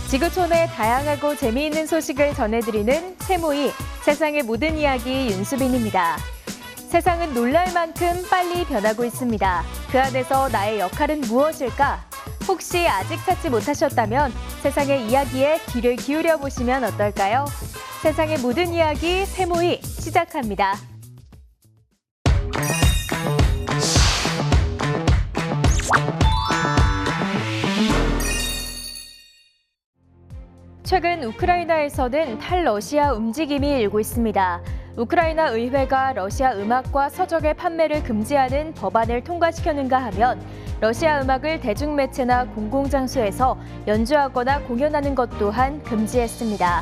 지구촌의 다양하고 재미있는 소식을 전해드리는 세모이 세상의 모든 이야기 윤수빈입니다. 세상은 놀랄 만큼 빨리 변하고 있습니다. 그 안에서 나의 역할은 무엇일까? 혹시 아직 찾지 못하셨다면 세상의 이야기에 귀를 기울여 보시면 어떨까요? 세상의 모든 이야기 세모이 시작합니다. 최근 우크라이나에서는 탈러시아 움직임이 일고 있습니다. 우크라이나 의회가 러시아 음악과 서적의 판매를 금지하는 법안을 통과시켰는가 하면 러시아 음악을 대중매체나 공공장소에서 연주하거나 공연하는 것 또한 금지했습니다.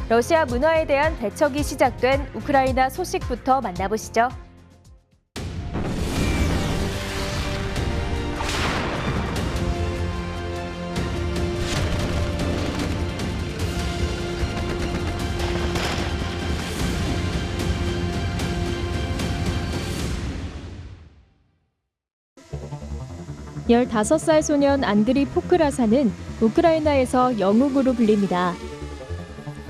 러시아 문화에 대한 대척이 시작된 우크라이나 소식부터 만나보시죠. 15살 소년 안드리 포크라사는 우크라이나에서 영웅으로 불립니다.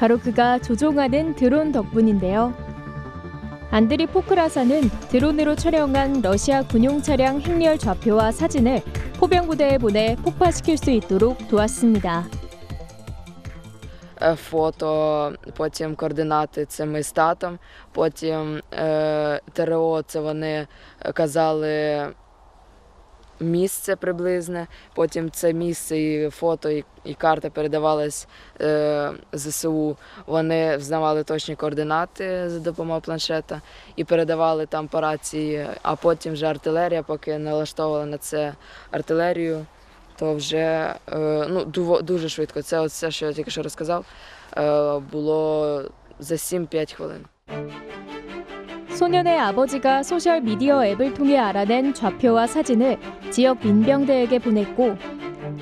바로 그가 조종하는 드론 덕분인데요. 안드리 포크라사는 드론으로 촬영한 러시아 군용 차량 행렬 좌표와 사진을 포병부대에 보내 폭파시킬 수 있도록 도왔습니다. Фото, потім координати – це ми з татом, потім ТРО – це вони казали місце приблизне, потім це місце і фото, і карта передавались ЗСУ. Вони взнавали точні координати за допомогою планшета і передавали там по рації, а потім вже артилерія, поки налаштовували на це артилерію, то вже дуже швидко. Це все, що я тільки що розказав, було за 7-5 хвилин. 소년의 아버지가 소셜미디어 앱을 통해 알아낸 좌표와 사진을 지역 민병대에게 보냈고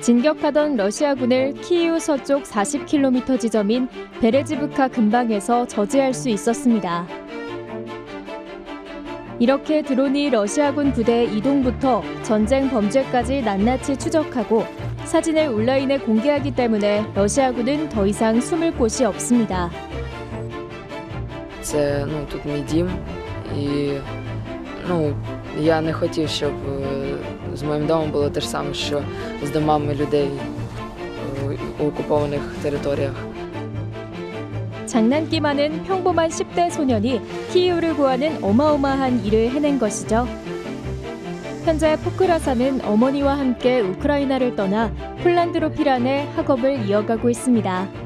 진격하던 러시아군을 키이우 서쪽 40km 지점인 베레지브카 근방에서 저지할 수 있었습니다. 이렇게 드론이 러시아군 부대의 이동부터 전쟁 범죄까지 낱낱이 추적하고 사진을 온라인에 공개하기 때문에 러시아군은 더 이상 숨을 곳이 없습니다. Це, тут мій дім, і я не хотів, щоб з моїм домом було те ж саме, що з домами людей у окупованих територіях. 장난기 많은 평범한 10대 소년이 키이우를 구하는 어마어마한 일을 해낸 것이죠. 현재 포크라사는 어머니와 함께 우크라이나를 떠나 폴란드로 피란해 학업을 이어가고 있습니다.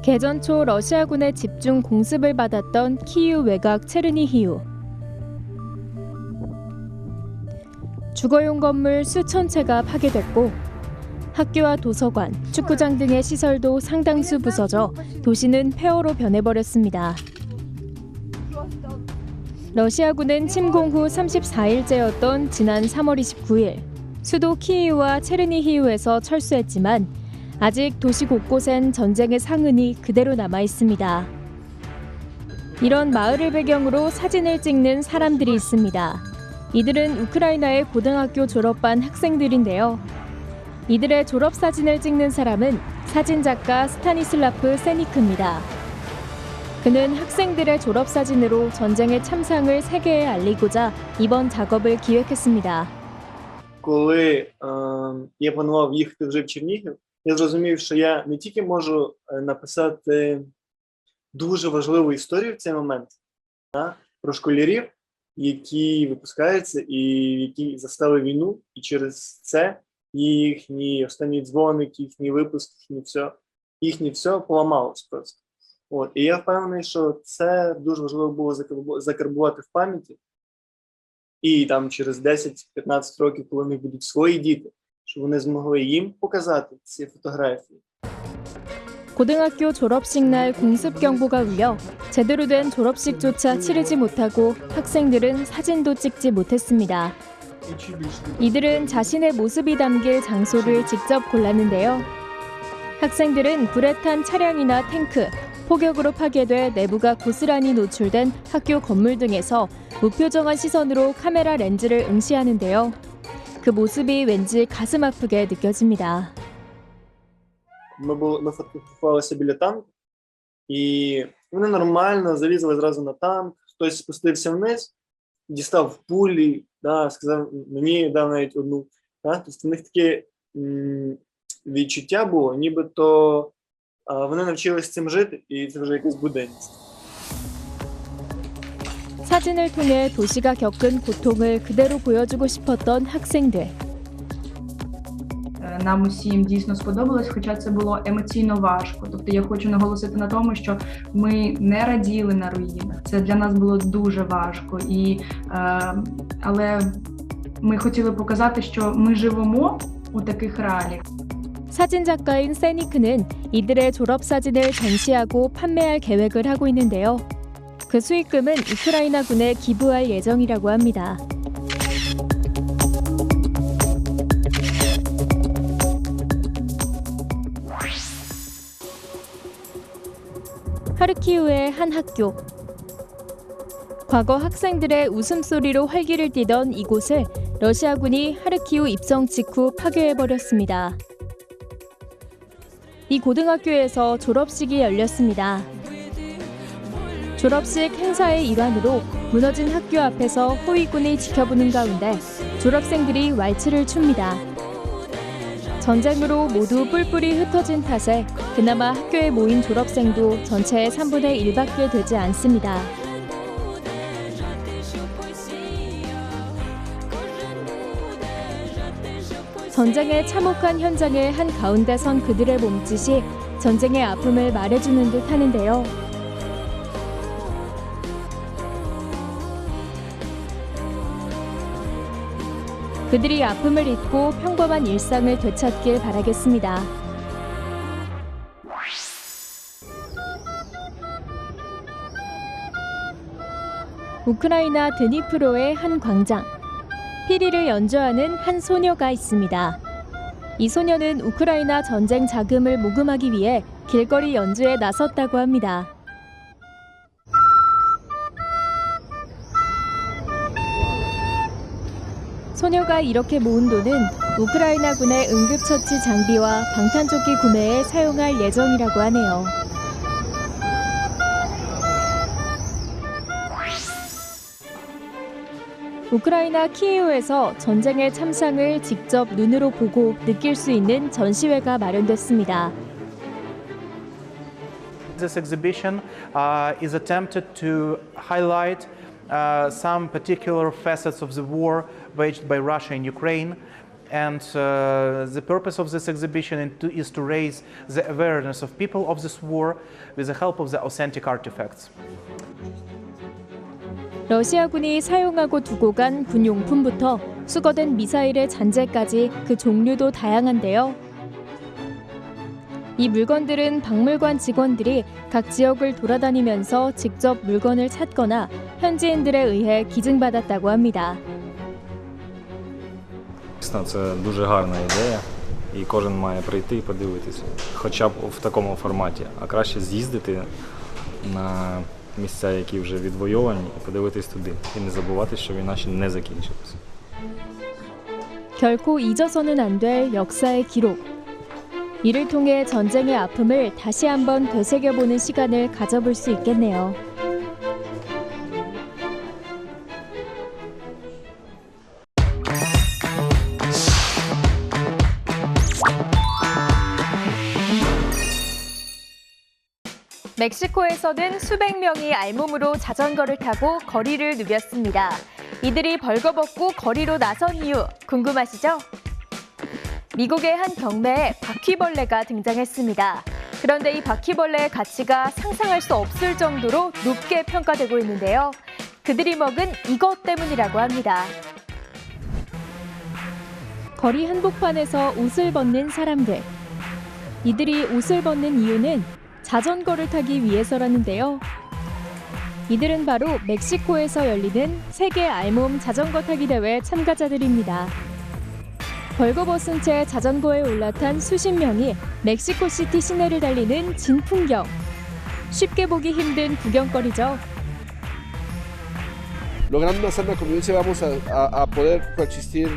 개전 초 러시아군의 집중 공습을 받았던 키이우 외곽 체르니히우. 주거용 건물 수천 채가 파괴됐고 학교와 도서관, 축구장 등의 시설도 상당수 부서져 도시는 폐허로 변해버렸습니다. 러시아군은 침공 후 34일째였던 지난 3월 29일 수도 키이우와 체르니히우에서 철수했지만 아직 도시 곳곳엔 전쟁의 상흔이 그대로 남아 있습니다. 이런 마을을 배경으로 사진을 찍는 사람들이 있습니다. 이들은 우크라이나의 고등학교 졸업반 학생들인데요. 이들의 졸업사진을 찍는 사람은 사진작가 스타니슬라프 세니크입니다. 그는 학생들의 졸업사진으로 전쟁의 참상을 세계에 알리고자 이번 작업을 기획했습니다. Коли я планував їхати вже в Чернігів, я зрозумів, що я не тільки можу написати дуже важливу історію в цей момент про школярів, які випускаються і які застали війну, і через це їхній останній дзвоник, їхній випуск, їхнє все поламалось просто. І я впевнений, що це дуже важливо було закарбувати в пам'яті. І там через 10-15 років, коли в них будуть свої діти, щоб вони змогли їм показати ці фотографії. 고등학교 졸업식 날 공습 경보가 울려 제대로 된 졸업식조차 치르지 못하고 학생들은 사진도 찍지 못했습니다. 이들은 자신의 모습이 담길 장소를 직접 골랐는데요. 학생들은 불에 탄 차량이나 탱크, 폭격으로 파괴돼 내부가 고스란히 노출된 학교 건물 등에서 무표정한 시선으로 카메라 렌즈를 응시하는데요. 그 모습이 왠지 가슴 아프게 느껴집니다. Ми фотографувалися біля танку, і вони нормально залізли зразу на танк, хтось спустився вниз, дістав пулі, да, сказав, мені дав навіть одну. Да? Тобто в них таке відчуття було, нібито вони навчились цим жити, і це вже якась буденність. 사진을 통해 도시가 겪은 고통을 그대로 보여주고 싶었던 학생들. Нам усім дійсно сподобалось, хоча це було емоційно важко. Тобто я хочу наголосити на тому, що ми не раділи на руїнах. Це для нас було дуже важко. Але ми хотіли показати, що ми живемо у таких реаліях. 사진 작가인 세니크는 이들의 졸업 사진을 전시하고 판매할 계획을 하고 있는데요. 그 수익금은 우크라이나군에 기부할 예정이라고 합니다. 하르키우의 한 학교. 과거 학생들의 웃음소리로 활기를 띠던 이곳을 러시아군이 하르키우 입성 직후 파괴해버렸습니다. 이 고등학교에서 졸업식이 열렸습니다. 졸업식 행사의 일환으로 무너진 학교 앞에서 호위군이 지켜보는 가운데 졸업생들이 왈츠를 춥니다. 전쟁으로 모두 뿔뿔이 흩어진 탓에 그나마 학교에 모인 졸업생도 전체의 3분의 1밖에 되지 않습니다. 전쟁의 참혹한 현장의 한가운데 선 그들의 몸짓이 전쟁의 아픔을 말해주는 듯 하는데요. 그들이 아픔을 잊고 평범한 일상을 되찾길 바라겠습니다. 우크라이나 드니프로의 한 광장. 피리를 연주하는 한 소녀가 있습니다. 이 소녀는 우크라이나 전쟁 자금을 모금하기 위해 길거리 연주에 나섰다고 합니다. 소녀가 이렇게 모은 돈은 우크라이나군의 응급처치 장비와 방탄조끼 구매에 사용할 예정이라고 하네요. 우크라이나 키이우에서 전쟁의 참상을 직접 눈으로 보고 느낄 수 있는 전시회가 마련됐습니다. This exhibition is attempted to highlight some particular facets of the war waged by Russia in Ukraine, and the purpose of this exhibition is to raise the awareness of people of this war with the help of the authentic artifacts. 러시아군이 사용하고 두고 간 군용품부터 수거된 미사일의 잔재까지 그 종류도 다양한데요. 이 물건들은 박물관 직원들이 각 지역을 돌아다니면서 직접 물건을 찾거나 현지인들에 의해 기증받았다고 합니다. Це дуже гарна ідея, і кожен має прийти і подивитися, хоча б в такому форматі, а краще з'їздити на місця, які вже відвойовані, і подивитись туди, і не забувати, що війна ще не закінчилася. 결코 잊어서는 안 될 역사의 기록. 이를 통해 전쟁의 아픔을 다시 한번 되새겨보는 시간을 가져볼 수 있겠네요. 멕시코에서는 수백 명이 알몸으로 자전거를 타고 거리를 누볐습니다. 이들이 벌거벗고 거리로 나선 이유 궁금하시죠? 미국의 한 경매에 바퀴벌레가 등장했습니다. 그런데 이 바퀴벌레의 가치가 상상할 수 없을 정도로 높게 평가되고 있는데요. 그들이 먹은 이것 때문이라고 합니다. 거리 한복판에서 옷을 벗는 사람들. 이들이 옷을 벗는 이유는 자전거를 타기 위해서라는데요. 이들은 바로 멕시코에서 열리는 세계 알몸 자전거 타기 대회 참가자들입니다. 벌거벗은 채 자전거에 올라탄 수십 명이 멕시코시티 시내를 달리는 진풍경. 쉽게 보기 힘든 구경거리죠. Logrando hacer la convivencia vamos a poder coexistir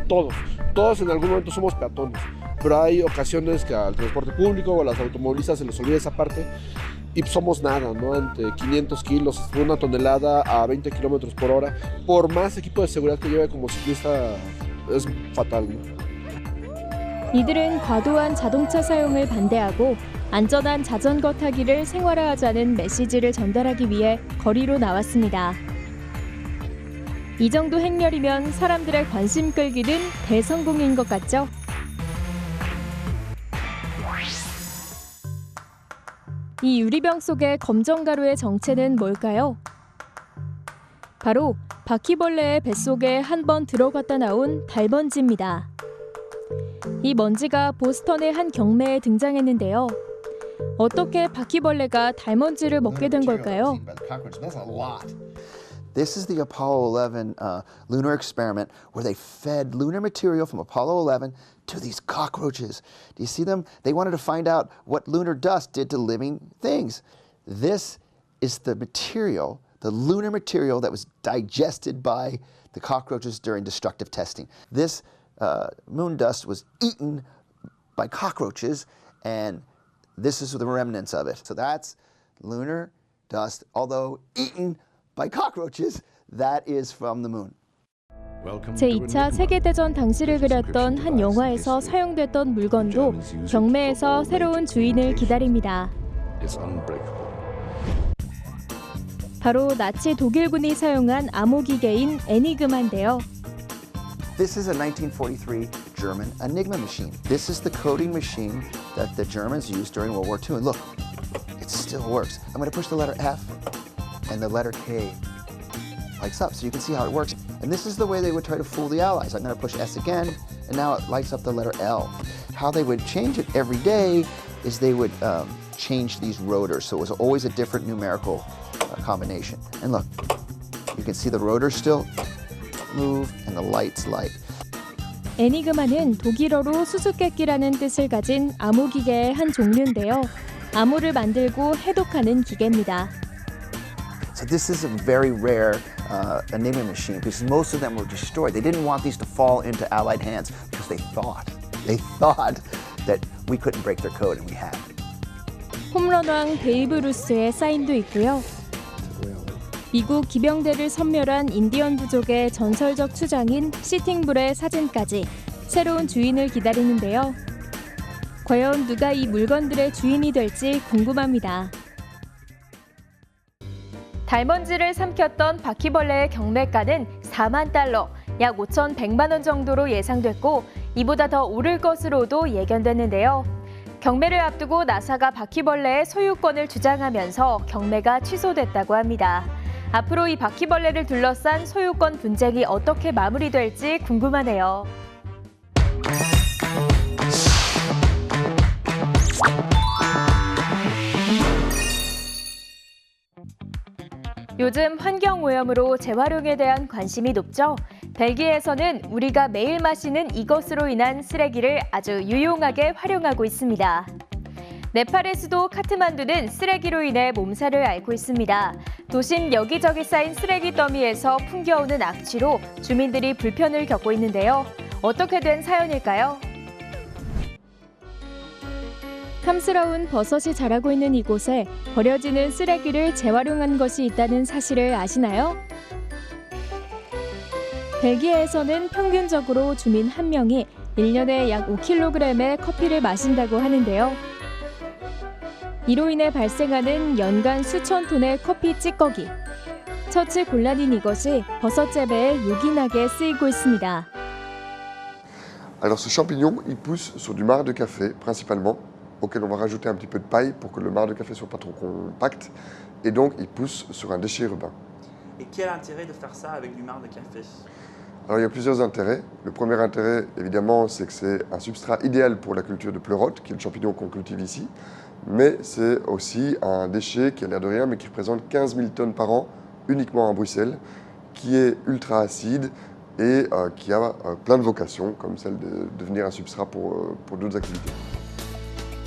todos en algún momento somos peatones, pero hay ocasiones que al transporte público o a las automovilistas se les olvida esa parte y somos nada, ¿no? Entre 500 kilos, 1 tonelada a 20 kilómetros por hora. Por más equipo de seguridad que lleve como ciclista, es fatal, ¿no? 이들은 과도한 자동차 사용을 반대하고 안전한 자전거 타기를 생활화하자는 메시지를 전달하기 위해 거리로 나왔습니다. 이 정도 행렬이면 사람들의 관심 끌기는 대성공인 것 같죠? 이 유리병 속의 검정 가루의 정체는 뭘까요? 바로 바퀴벌레의 뱃속에 한 번 들어갔다 나온 달먼지입니다. 이 먼지가 보스턴의 한 경매에 등장했는데요. 어떻게 바퀴벌레가 달먼지를 먹게 된 걸까요? This is the Apollo 11 lunar experiment where they fed lunar material from Apollo 11 to these cockroaches. Do you see them? They wanted to find out what lunar dust did to living things. This is the material, the lunar material that was digested by the cockroaches during destructive testing. This moon dust was eaten by cockroaches, and this is the remnants of it. So that's lunar dust, although eaten by cockroaches, that is from the moon. 제2차 세계대전 당시를 그렸던 한 영화에서 사용됐던 물건도 경매에서 새로운 주인을 기다립니다. 바로 나치 독일군이 사용한 암호기계인 에니그마인데요. This is a 1943 German Enigma machine. This is the coding machine that the Germans used during World War II. And look, it still works. I'm going to push the letter F, and the letter K lights up, so you can see how it works. And this is the way they would try to fool the Allies. I'm going to push S again, and now it lights up the letter L. How they would change it every day is they would change these rotors, so it was always a different numerical combination. And look, you can see the rotors still move and the lights light. 에니그마는 독일어로 수수께끼라는 뜻을 가진 암호기계의 한 종류인데요. 암호를 만들고 해독하는 기계입니다. So this is a very rare Enigma machine because most of them were destroyed. They didn't want these to fall into Allied hands because they thought that we couldn't break their code, and we had. 홈런왕 베이브 루스의 사인도 있고요. 미국 기병대를 섬멸한 인디언 부족의 전설적 추장인 시팅불의 사진까지 새로운 주인을 기다리는데요. 과연 누가 이 물건들의 주인이 될지 궁금합니다. 달먼지를 삼켰던 바퀴벌레의 경매가는 4만 달러, 약 5,100만 원 정도로 예상됐고 이보다 더 오를 것으로도 예견됐는데요. 경매를 앞두고 나사가 바퀴벌레의 소유권을 주장하면서 경매가 취소됐다고 합니다. 앞으로 이 바퀴벌레를 둘러싼 소유권 분쟁이 어떻게 마무리될지 궁금하네요. 요즘 환경오염으로 재활용에 대한 관심이 높죠? 벨기에에서는 우리가 매일 마시는 이것으로 인한 쓰레기를 아주 유용하게 활용하고 있습니다. 네팔의 수도 카트만두는 쓰레기로 인해 몸살을 앓고 있습니다. 도심 여기저기 쌓인 쓰레기 더미에서 풍겨오는 악취로 주민들이 불편을 겪고 있는데요. 어떻게 된 사연일까요? 탐스러운 버섯이 자라고 있는 이곳에 버려지는 쓰레기를 재활용한 것이 있다는 사실을 아시나요? 벨기에에서는 평균적으로 주민 1명이 1년에 약 5kg의 커피를 마신다고 하는데요. 이로 인해 발생하는 연간 수천 톤의 커피 찌꺼기. 처치 곤란인 이것이 버섯 재배에 요긴하게 쓰이고 있습니다. Alors ce champignon, il pousse sur du marc de café principalement, auquel on va rajouter un petit peu de paille pour que le marc de café soit pas trop compact, et donc il pousse sur un déchet urbain. Et quel intérêt de faire ça avec du marc de café? Alors il y a plusieurs intérêts. Le premier intérêt, évidemment, c'est que c'est un substrat idéal pour la culture de pleurote, qui est le champignon qu'on cultive ici, mais c'est aussi un déchet qui a l'air de rien, mais qui représente 15 000 tonnes par an uniquement à Bruxelles, qui est ultra acide et qui a plein de vocations, comme celle de devenir un substrat pour d'autres activités.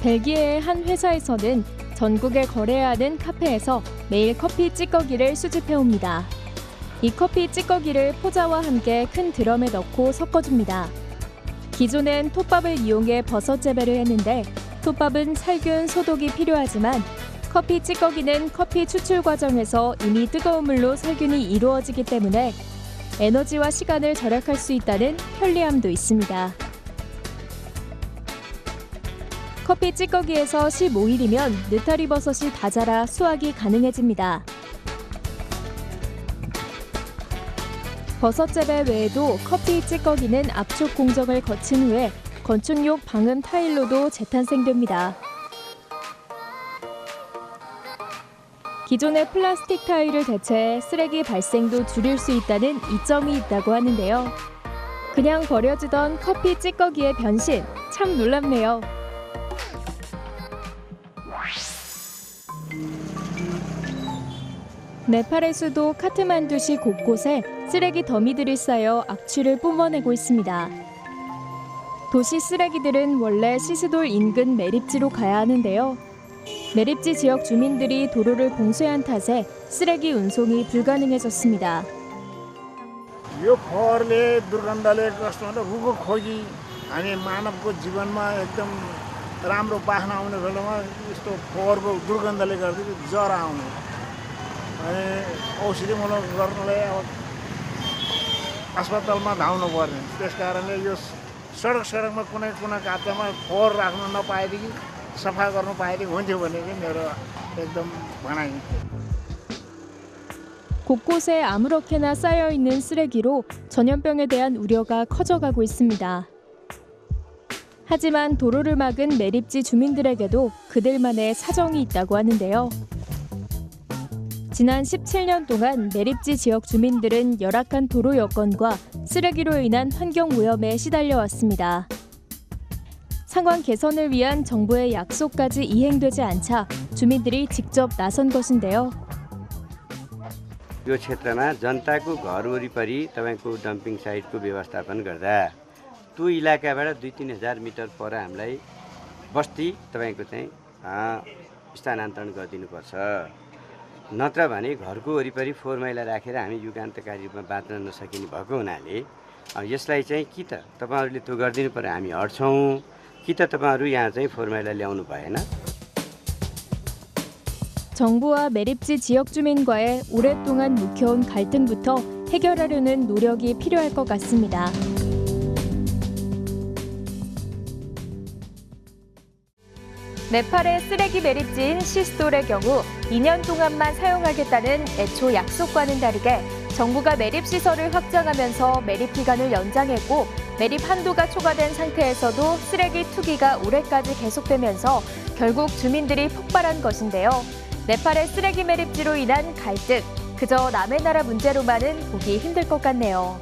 벨기에의 한 회사에서는 전국에 거래하는 카페에서 매일 커피 찌꺼기를 수집해옵니다. 이 커피 찌꺼기를 포자와 함께 큰 드럼에 넣고 섞어줍니다. 기존엔 톱밥을 이용해 버섯 재배를 했는데 톱밥은 살균, 소독이 필요하지만 커피 찌꺼기는 커피 추출 과정에서 이미 뜨거운 물로 살균이 이루어지기 때문에 에너지와 시간을 절약할 수 있다는 편리함도 있습니다. 커피 찌꺼기에서 15일이면 느타리 버섯이 다 자라 수확이 가능해집니다. 버섯 재배 외에도 커피 찌꺼기는 압축 공정을 거친 후에 건축용 방음 타일로도 재탄생됩니다. 기존의 플라스틱 타일을 대체해 쓰레기 발생도 줄일 수 있다는 이점이 있다고 하는데요. 그냥 버려지던 커피 찌꺼기의 변신, 참 놀랍네요. 네팔의 수도 카트만두시 곳곳에 쓰레기 더미들이 쌓여 악취를 뿜어내고 있습니다. 도시 쓰레기들은 원래 시스돌 인근 매립지로 가야 하는데요. 매립지 지역 주민들이 도로를 봉쇄한 탓에 쓰레기 운송이 불가능해졌습니다. यो फोहोरले दुर्गन्धले कस्तो भन्दा रुखो खोकी हामी मानवको जीवनमा एकदम राम्रो बास्ना आउने बेलामा यस्तो फोहोरको दुर्गन्धले गर्दा जरा आउने अनि औषधिमूलक गर्नलाई अब अस्पतालमा धाउनु पर्ने। त्यस कारणले यो सडकमा कुनै कुना काप्चामा फोहोर राख्न नपाएदेखि सफा गर्नु पाएदेखि हुन्थ्यो भन्ने चाहिँ मेरो एकदम भनाइ। 곳곳에 아무렇게나 쌓여있는 쓰레기로 전염병에 대한 우려가 커져가고 있습니다. 하지만 도로를 막은 매립지 주민들에게도 그들만의 사정이 있다고 하는데요. 지난 17년 동안 매립지 지역 주민들은 열악한 도로 여건과 쓰레기로 인한 환경오염에 시달려왔습니다. 상황 개선을 위한 정부의 약속까지 이행되지 않자 주민들이 직접 나선 것인데요. यो क्षेत्रमा जनताको घर वरिपरि तपाईको डम्पिङ साइटको व्यवस्थापन गर्दा त्यो इलाकाबाट 2-3 हजार मिटर पर हामीलाई बस्ती तपाईको चाहिँ स्थानान्तरण गरिदिनुपर्छ। नत्र भने घरको वरिपरि फोहोर मैला राखेर हामी युगान्तकारी रूपमा बाँच्न नसकिने भएको हुनाले यसलाई चाहिँ कि त तपाईहरुले त्यो गरिदिनु पर्यो, हामी हट्छौँ, कि त तपाईहरु यहाँ चाहिँ फोहोर मैला ल्याउनु भएन। 정부와 매립지 지역 주민과의 오랫동안 묵혀온 갈등부터 해결하려는 노력이 필요할 것 같습니다. 네팔의 쓰레기 매립지인 시스돌의 경우 2년 동안만 사용하겠다는 애초 약속과는 다르게 정부가 매립시설을 확장하면서 매립 기간을 연장했고 매립 한도가 초과된 상태에서도 쓰레기 투기가 올해까지 계속되면서 결국 주민들이 폭발한 것인데요. 네팔의 쓰레기 매립지로 인한 갈등, 그저 남의 나라 문제로만은 보기 힘들 것 같네요.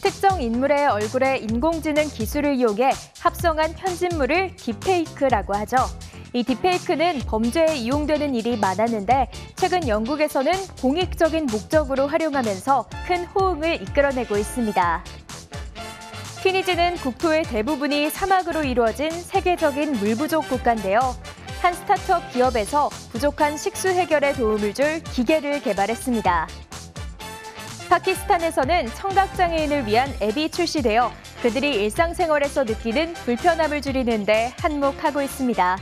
특정 인물의 얼굴에 인공지능 기술을 이용해 합성한 편집물을 딥페이크라고 하죠. 이 딥페이크는 범죄에 이용되는 일이 많았는데 최근 영국에서는 공익적인 목적으로 활용하면서 큰 호응을 이끌어내고 있습니다. 튀니지는 국토의 대부분이 사막으로 이루어진 세계적인 물 부족 국가인데요. 한 스타트업 기업에서 부족한 식수 해결에 도움을 줄 기계를 개발했습니다. 파키스탄에서는 청각장애인을 위한 앱이 출시되어 그들이 일상생활에서 느끼는 불편함을 줄이는 데 한몫하고 있습니다.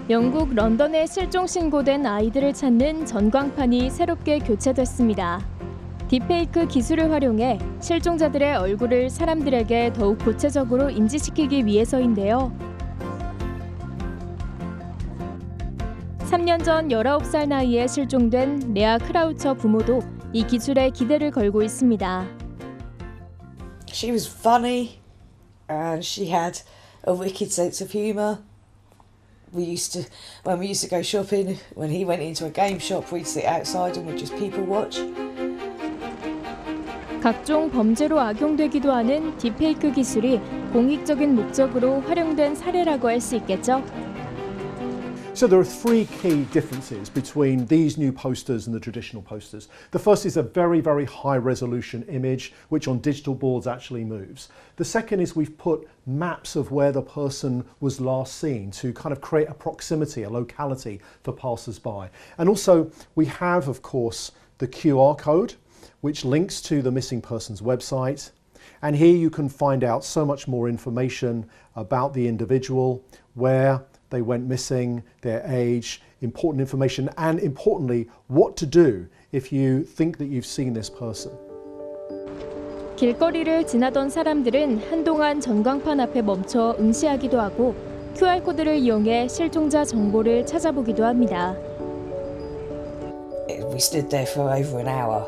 영국 런던에 실종 신고된 아이들을 찾는 전광판이 새롭게 교체됐습니다. 딥페이크 기술을 활용해 실종자들의 얼굴을 사람들에게 더욱 구체적으로 인지시키기 위해서인데요. 3년 전 19살 나이에 실종된 레아 크라우처 부모도 이 기술에 기대를 걸고 있습니다. She was funny and she had a wicked sense of humor. When we used to go shopping, when he went into a game shop, we'd sit outside and we'd just people watch. 각종 범죄로 악용되기도 하는 딥페이크 기술이 공익적인 목적으로 활용된 사례라고 할 수 있겠죠. So there are three key differences between these new posters and the traditional posters. The first is a very, very high resolution image, which on digital boards actually moves. The second is we've put maps of where the person was last seen to kind of create a proximity, a locality for passers-by. And also we have, of course, the QR code, which links to the missing person's website. And here you can find out so much more information about the individual, where they went missing, their age, important information, and importantly, what to do if you think that you've seen this person. 길거리를 지나던 사람들은 한동안 전광판 앞에 멈춰 응시하기도 하고 QR코드를 이용해 실종자 정보를 찾아보기도 합니다. We stood there for over an hour.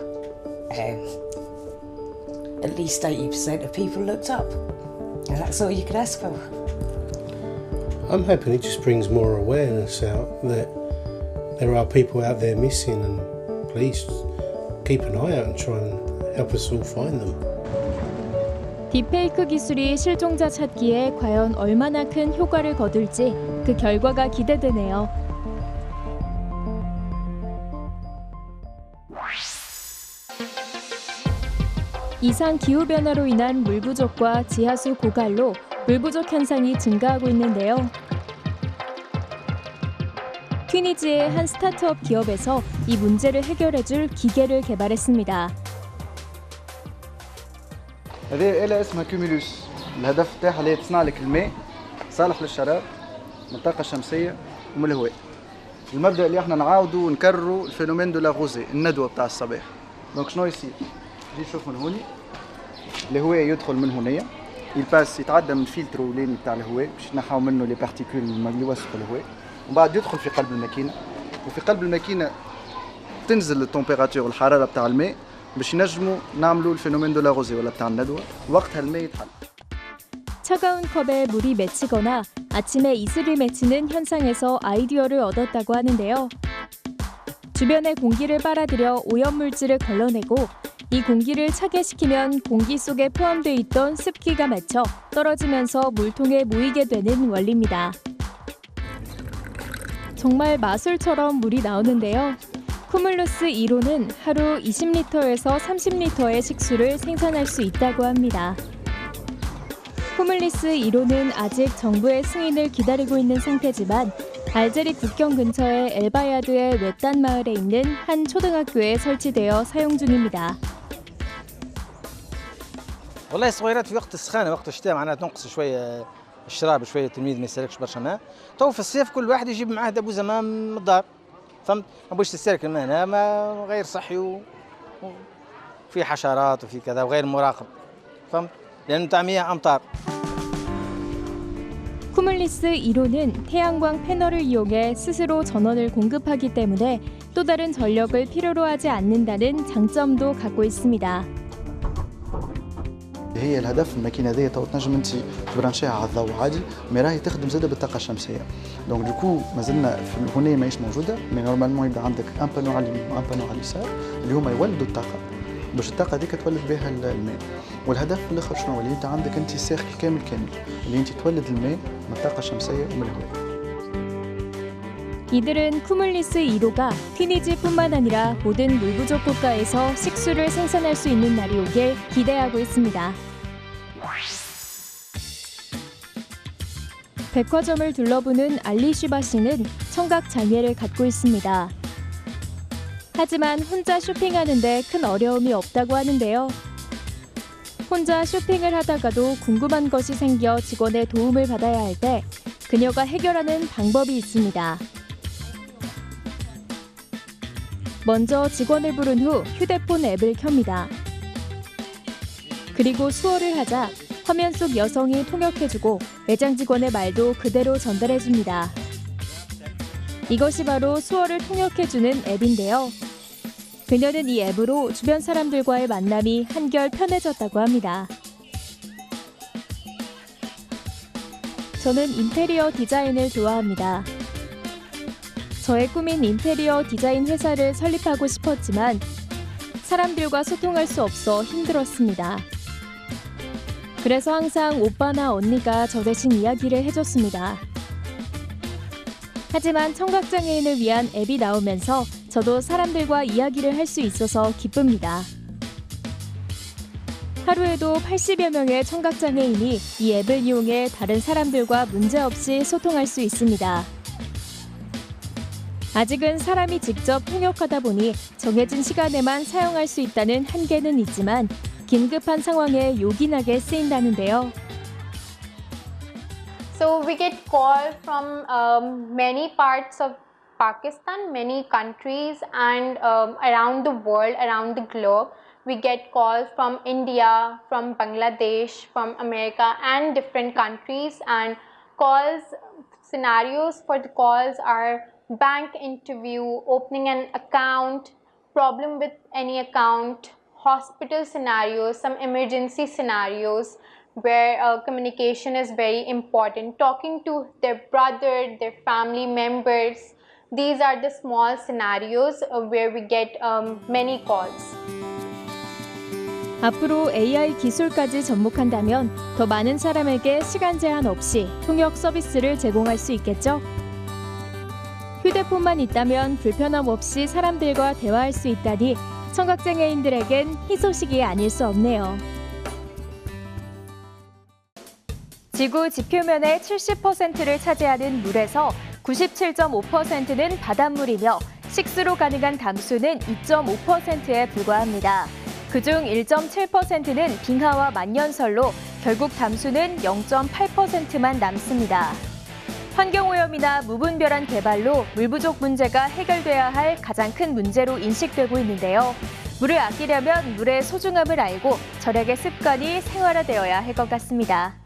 At least 80% of people looked up. And that's all you could ask for. I'm hoping it just brings more awareness out that there are people out there missing, and please keep an eye out and try and help us all find them. 딥페이크 기술이 실종자 찾기에 과연 얼마나 큰 효과를 거둘지 그 결과가 기대되네요. 이상 기후변화로 인한 물 부족과 지하수 고갈로 물 부족 현상이 증가하고 있는데요. 튀니지의 한 스타트업 기업에서 이 문제를 해결해줄 기계를 개발했습니다. هذه آلة اسمها كيوميلوس. الهدف تاعها اللي تصنع لك الماء صالح للشراب من الطاقة الشمسية ومن الهواء. المبدأ اللي احنا نعاودوا ونكرروا الفينومين دو لا غوزي، الندوة بتاع الصباح. دونك شنو يصير؟ جي نشوف من هوني الهواء يدخل من هنايا يلباس يتعدى من الفلتر الولاني بتاع الهواء باش ينحاو منه لي بارتيكول اللي يوسخوا الهواء، ومن بعد يدخل في قلب الماكينة، وفي قلب الماكينة تنزل التمبيراتور الحرارة بتاع الماء باش ينجموا نعملوا الفينومين دو لا غوزي ولا بتاع الندوة، وقتها الماء يتحل. 차가운 컵에 물이 맺히거나 아침에 이슬이 맺히는 현상에서 아이디어를 얻었다고 하는데요. 주변의 공기를 빨아들여 오염물질을 걸러내고 이 공기를 차게 시키면 공기 속에 포함되어 있던 습기가 맺혀 떨어지면서 물통에 모이게 되는 원리입니다. 정말 마술처럼 물이 나오는데요. 쿠뮬루스 1호는 하루 20리터에서 30리터의 식수를 생산할 수 있다고 합니다. 쿠뮬루스 1호는 아직 정부의 승인을 기다리고 있는 상태지만 알제리 국경 근처의 엘바야드의 외딴 마을에 있는 한 초등학교에 설치되어 사용 중입니다. والله الصغيرات في وقت السخانه وقت الشتاء معناها تنقص شويه الشراب شويه التلميذ ما يسالكش برشا ماء. تو في الصيف كل واحد يجيب معاه دبوزه ماء من الدار. فهمت؟ ما بغيتش تستهلك الماء هنا ما غير صحي وفي حشرات وفي كذا وغير مراقب. فهمت؟ لانه تاع مياه امطار. 쿠뮬리스 1호는 태양광 패널을 이용해 스스로 전원을 공급하기 때문에 또 다른 전력을 필요로 하지 않는다는 장점도 갖고 있습니다. هي الهدف الماكينه هذه تو تنجم انت تبرانشيها على الضوء عادي، مي راهي تخدم زاده بالطاقه الشمسيه. دونك دوكو مازلنا في هنا ماهيش موجوده، مي نورمالمون يبدا عندك ان بانو على اليمين وان بانو على اليسار اللي هما يولدوا الطاقه باش الطاقه هذيك تولد بها الماء. والهدف في الاخر شنو؟ اللي انت عندك انت ساخ كامل اللي انت تولد الماء من الطاقه الشمسيه ومن الهواء. 이들은 쿠뮬리스 1호가 튀니지뿐만 아니라 모든 물 부족 국가에서 식수를 생산할 수 있는 날이 오길 기대하고 있습니다. 백화점을 둘러보는 알리슈바 씨는 청각 장애를 갖고 있습니다. 하지만 혼자 쇼핑하는데 큰 어려움이 없다고 하는데요. 혼자 쇼핑을 하다가도 궁금한 것이 생겨 직원의 도움을 받아야 할 때 그녀가 해결하는 방법이 있습니다. 먼저 직원을 부른 후 휴대폰 앱을 켭니다. 그리고 수어를 하자 화면 속 여성이 통역해주고 매장 직원의 말도 그대로 전달해줍니다. 이것이 바로 수어를 통역해주는 앱인데요. 그녀는 이 앱으로 주변 사람들과의 만남이 한결 편해졌다고 합니다. 저는 인테리어 디자인을 좋아합니다. 저의 꿈인 인테리어 디자인 회사를 설립하고 싶었지만 사람들과 소통할 수 없어 힘들었습니다. 그래서 항상 오빠나 언니가 저 대신 이야기를 해줬습니다. 하지만 청각장애인을 위한 앱이 나오면서 저도 사람들과 이야기를 할 수 있어서 기쁩니다. 하루에도 80여 명의 청각장애인이 이 앱을 이용해 다른 사람들과 문제없이 소통할 수 있습니다. 아직은 사람이 직접 통역하다 보니 정해진 시간에만 사용할 수 있다는 한계는 있지만 긴급한 상황에 요긴하게 쓰인다는데요. So we get calls from many parts of Pakistan, many countries, and around the world, around the globe. We get calls from India, from Bangladesh, from America, and different countries. And scenarios for the calls are bank interview, opening an account, problem with any account, hospital scenarios, some emergency scenarios where communication is very important, talking to their brother, their family members. These are the small scenarios where we get many calls. 앞으로 AI 기술까지 접목한다면 더 많은 사람에게 시간 제한 없이 통역 서비스를 제공할 수 있겠죠? 휴대폰만 있다면 불편함 없이 사람들과 대화할 수 있다니 청각장애인들에겐 희소식이 아닐 수 없네요. 지구 지표면의 70%를 차지하는 물에서 97.5%는 바닷물이며 식수로 가능한 담수는 2.5%에 불과합니다. 그중 1.7%는 빙하와 만년설로 결국 담수는 0.8%만 남습니다. 환경오염이나 무분별한 개발로 물 부족 문제가 해결돼야 할 가장 큰 문제로 인식되고 있는데요. 물을 아끼려면 물의 소중함을 알고 절약의 습관이 생활화되어야 할 것 같습니다.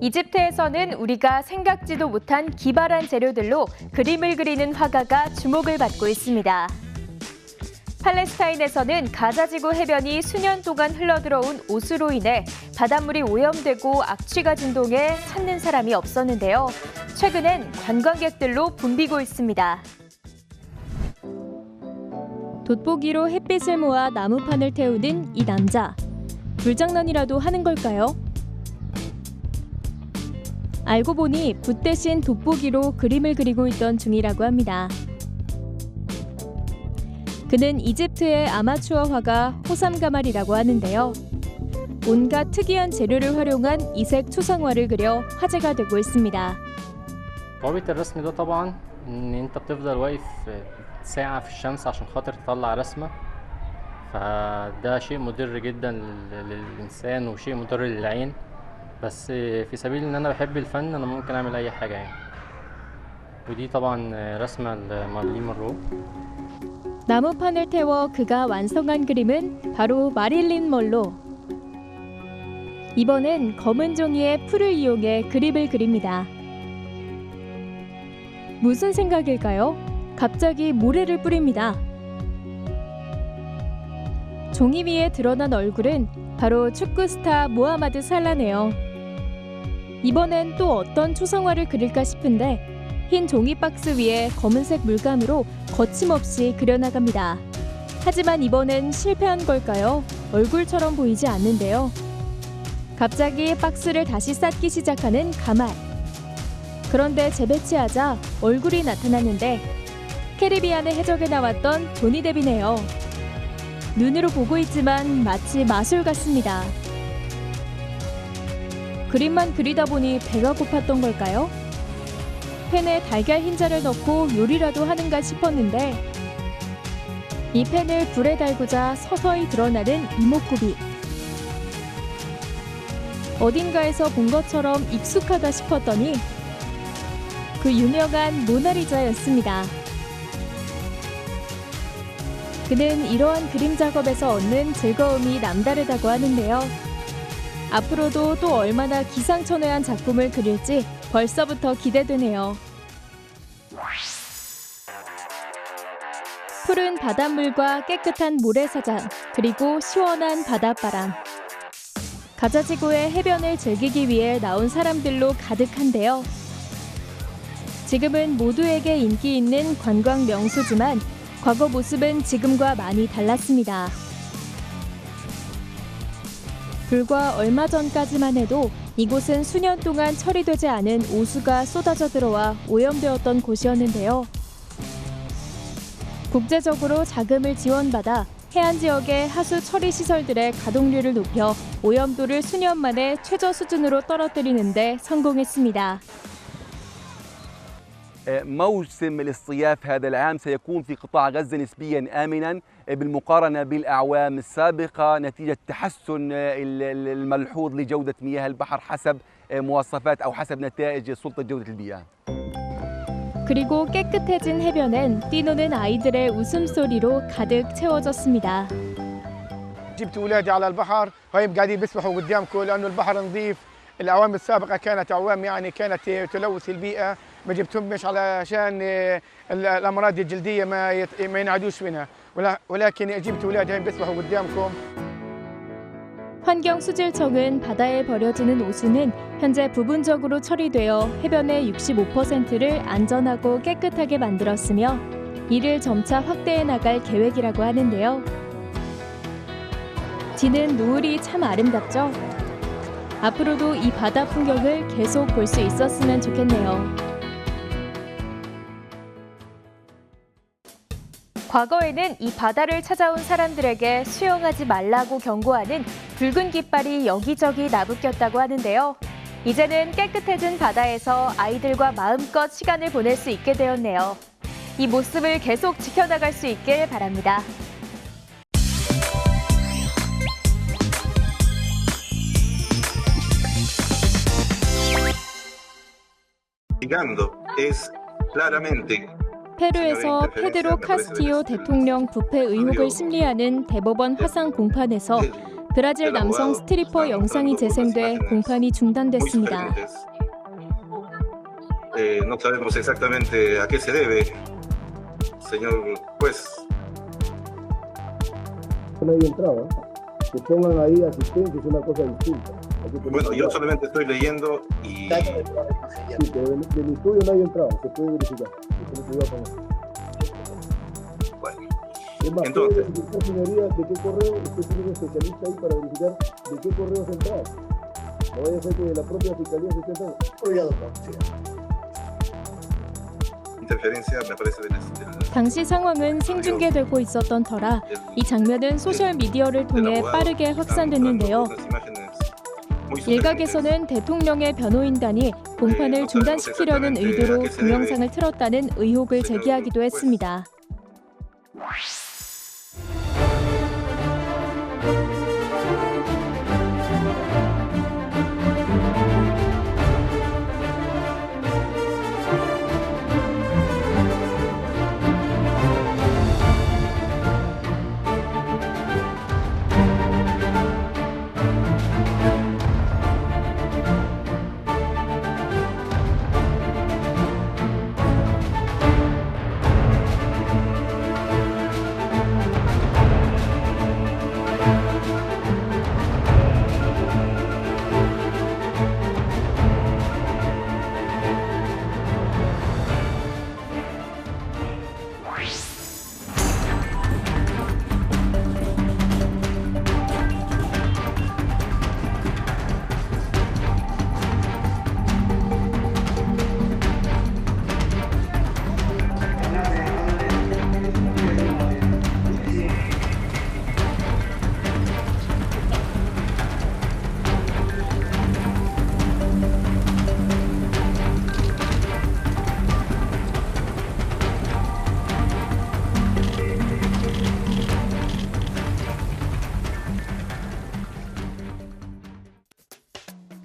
이집트에서는 우리가 생각지도 못한 기발한 재료들로 그림을 그리는 화가가 주목을 받고 있습니다. 팔레스타인에서는 가자지구 해변이 수년 동안 흘러들어온 오수로 인해 바닷물이 오염되고 악취가 진동해 찾는 사람이 없었는데요. 최근엔 관광객들로 붐비고 있습니다. 돋보기로 햇빛을 모아 나무판을 태우는 이 남자. 불장난이라도 하는 걸까요? 알고 보니 붓 대신 돋보기로 그림을 그리고 있던 중이라고 합니다. 그는 이집트의 아마추어 화가 호삼 가말이라고 하는데요. 온갖 특이한 재료를 활용한 이색 초상화를 그려 화제가 되고 있습니다. طبيعة الرسم ده طبعا ان انت بتفضل واقف ساعة في الشمس عشان خاطر تطلع رسمة فده شيء مضر جدا للإنسان وشيء مضر للعين بس في سبيل ان انا بحب الفن انا ممكن اعمل اي حاجة يعني ودي طبعا رسمة لمارلين monroe. 나무판을 태워 그가 완성한 그림은 바로 마릴린 먼로. 이번엔 검은 종이에 풀을 이용해 그림을 그립니다. 무슨 생각일까요? 갑자기 모래를 뿌립니다. 종이 위에 드러난 얼굴은 바로 축구 스타 모하마드 살라네요. 이번엔 또 어떤 초상화를 그릴까 싶은데 흰 종이 박스 위에 검은색 물감으로 거침없이 그려나갑니다. 하지만 이번엔 실패한 걸까요? 얼굴처럼 보이지 않는데요. 갑자기 박스를 다시 쌓기 시작하는 가말. 그런데 재배치하자 얼굴이 나타났는데 캐리비안의 해적에 나왔던 조니 뎁이네요. 눈으로 보고 있지만 마치 마술 같습니다. 그림만 그리다 보니 배가 고팠던 걸까요? 팬에 달걀 흰자를 넣고 요리라도 하는가 싶었는데 이 팬을 불에 달구자 서서히 드러나는 이목구비. 어딘가에서 본 것처럼 익숙하다 싶었더니 그 유명한 모나리자였습니다. 그는 이러한 그림 작업에서 얻는 즐거움이 남다르다고 하는데요. 앞으로도 또 얼마나 기상천외한 작품을 그릴지 벌써부터 기대되네요. 푸른 바닷물과 깨끗한 모래사장, 그리고 시원한 바닷바람. 가자지구의 해변을 즐기기 위해 나온 사람들로 가득한데요. 지금은 모두에게 인기 있는 관광 명소지만 과거 모습은 지금과 많이 달랐습니다. 불과 얼마 전까지만 해도 이곳은 수년 동안 처리되지 않은 오수가 쏟아져 들어와 오염되었던 곳이었는데요. 국제적으로 자금을 지원받아 해안 지역의 하수 처리 시설들의 가동률을 높여 오염도를 수년 만에 최저 수준으로 떨어뜨리는 데 성공했습니다. موسم الاصطياف هذا العام سيكون في قطاع غزة نسبيا آمنا بالمقارنة بالأعوام السابقة نتيجة تحسن الملحوظ لجودة مياه البحر حسب مواصفات أو حسب نتائج سلطة جودة البيئة. 그리고 깨끗해진 해변엔 뛰노는 아이들의 웃음소리로 가득 채워졌습니다. جبت أولادي على البحر وهم قاعدين بيسبحوا قدامكم لأنه البحر نظيف. الأعوام السابقة كانت أعوام يعني كانت تلوث البيئة ما جبتهمش علشان الأمراض الجلدية ما ينعدوش منها ولكن جبت أولادي هم بيسبحوا قدامكم. 환경수질청은 바다에 버려지는 오수는 현재 부분적으로 처리되어 해변의 65%를 안전하고 깨끗하게 만들었으며 이를 점차 확대해 나갈 계획이라고 하는데요. 지는 노을이 참 아름답죠? 앞으로도 이 바다 풍경을 계속 볼 수 있었으면 좋겠네요. 과거에는 이 바다를 찾아온 사람들에게 수영하지 말라고 경고하는 붉은 깃발이 여기저기 나부꼈다고 하는데요. 이제는 깨끗해진 바다에서 아이들과 마음껏 시간을 보낼 수 있게 되었네요. 이 모습을 계속 지켜나갈 수 있길 바랍니다. 페루에서 페드로 카스티오 대통령 부패 의혹을 심리하는 대법원 화상 공판에서 브라질 남성 스트리퍼 영상이 재생돼 공판이 중단됐습니다. No sabemos exactamente a qué se debe, señor juez. Nadie entraba. Que pongan ahí asistentes es una cosa distinta. Bueno, yo solamente estoy leyendo y... Sí, pero del estudio nadie entraba, se puede verificar. Bueno, es más, entonces... señoría, ¿de qué correo? Usted tiene un especialista ahí para verificar de qué correo se entraba. No vaya a ser que de la propia fiscalía se esté entrando. Interferencia me parece del... 당시 상황은 생중계되고 있었던 터라 이 장면은 소셜미디어를 통해 빠르게 확산됐는데요. 일각에서는 대통령의 변호인단이 공판을 중단시키려는 의도로 동영상을 틀었다는 의혹을 제기하기도 했습니다.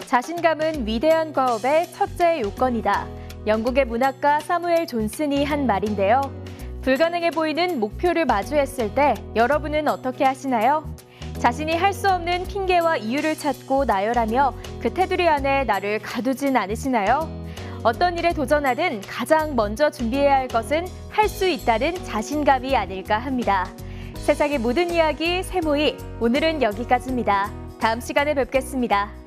자신감은 위대한 과업의 첫째 요건이다. 영국의 문학가 사무엘 존슨이 한 말인데요. 불가능해 보이는 목표를 마주했을 때 여러분은 어떻게 하시나요? 자신이 할 수 없는 핑계와 이유를 찾고 나열하며 그 테두리 안에 나를 가두진 않으시나요? 어떤 일에 도전하든 가장 먼저 준비해야 할 것은 할 수 있다는 자신감이 아닐까 합니다. 세상의 모든 이야기 세모이 오늘은 여기까지입니다. 다음 시간에 뵙겠습니다.